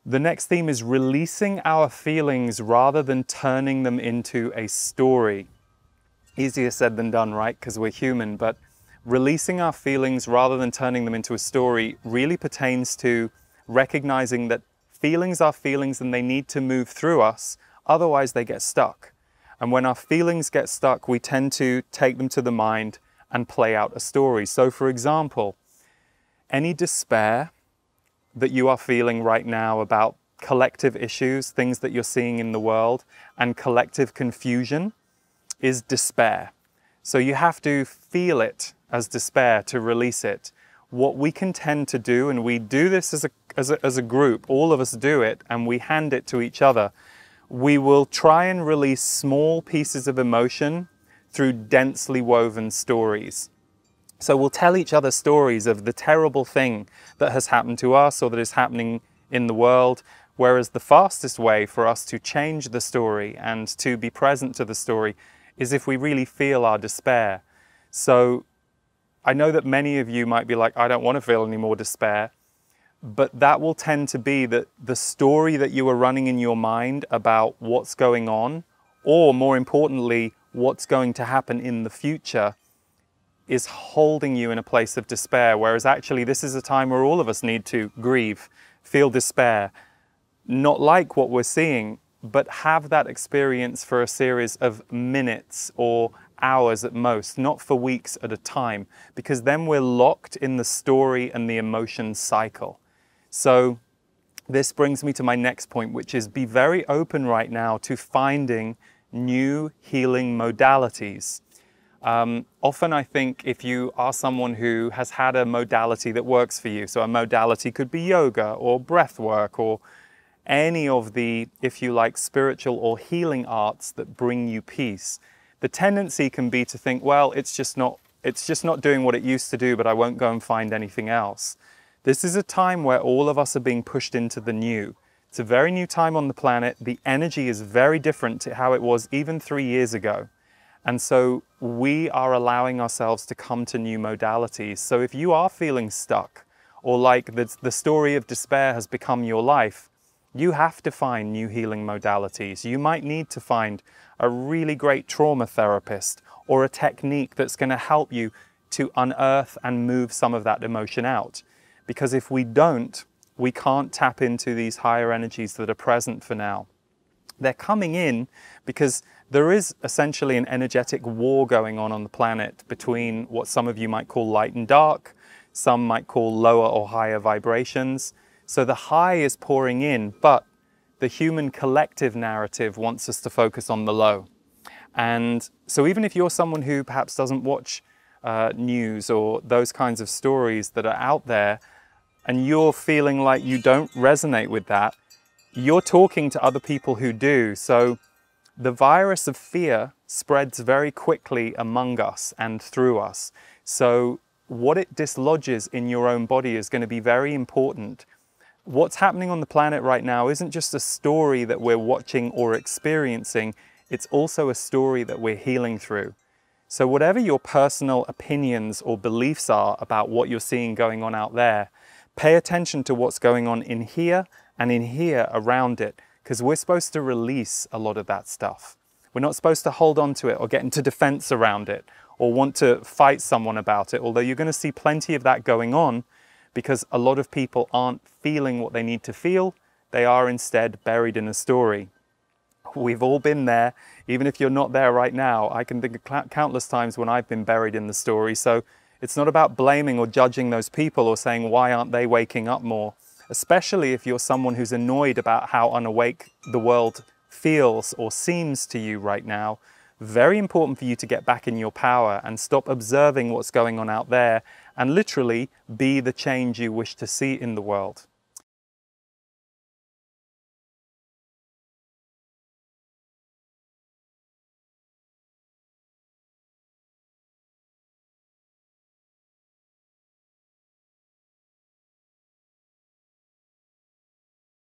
The next theme is releasing our feelings rather than turning them into a story. Easier said than done, right? Because we're human, but releasing our feelings rather than turning them into a story really pertains to recognizing that feelings are feelings and they need to move through us, otherwise they get stuck. And when our feelings get stuck, we tend to take them to the mind and play out a story. So for example, any despair that you are feeling right now about collective issues, things that you're seeing in the world, and collective confusion is despair. So you have to feel it as despair to release it. What we can tend to do, and we do this as a group, all of us do it, and we hand it to each other, we will try and release small pieces of emotion through densely woven stories. So we'll tell each other stories of the terrible thing that has happened to us or that is happening in the world, whereas the fastest way for us to change the story and to be present to the story is if we really feel our despair. So I know that many of you might be like, I don't want to feel any more despair, but that will tend to be that the story that you are running in your mind about what's going on, or more importantly, what's going to happen in the future, is holding you in a place of despair, whereas actually this is a time where all of us need to grieve, feel despair, not like what we're seeing, but have that experience for a series of minutes or hours at most, not for weeks at a time, because then we're locked in the story and the emotion cycle. So this brings me to my next point, which is be very open right now to finding new healing modalities. Often I think if you are someone who has had a modality that works for you, so a modality could be yoga or breath work or any of the, if you like, spiritual or healing arts that bring you peace, the tendency can be to think, well, it's just not doing what it used to do, but I won't go and find anything else. This is a time where all of us are being pushed into the new. It's a very new time on the planet. The energy is very different to how it was even 3 years ago. And so we are allowing ourselves to come to new modalities. So if you are feeling stuck, or like the story of despair has become your life, you have to find new healing modalities. You might need to find a really great trauma therapist or a technique that's going to help you to unearth and move some of that emotion out. Because if we don't, we can't tap into these higher energies that are present for now. They're coming in because there is essentially an energetic war going on the planet between what some of you might call light and dark, some might call lower or higher vibrations. So the high is pouring in, but the human collective narrative wants us to focus on the low. And so even if you're someone who perhaps doesn't watch news or those kinds of stories that are out there, and you're feeling like you don't resonate with that, you're talking to other people who do. So the virus of fear spreads very quickly among us and through us. So what it dislodges in your own body is going to be very important. What's happening on the planet right now isn't just a story that we're watching or experiencing, it's also a story that we're healing through. So whatever your personal opinions or beliefs are about what you're seeing going on out there, pay attention to what's going on in here and in here around it, because we're supposed to release a lot of that stuff. We're not supposed to hold on to it or get into defense around it or want to fight someone about it, although you're going to see plenty of that going on because a lot of people aren't feeling what they need to feel. They are instead buried in a story. We've all been there. Even if you're not there right now, I can think of countless times when I've been buried in the story. So it's not about blaming or judging those people or saying, why aren't they waking up more? Especially if you're someone who's annoyed about how unawake the world feels or seems to you right now. Very important for you to get back in your power and stop observing what's going on out there and literally be the change you wish to see in the world.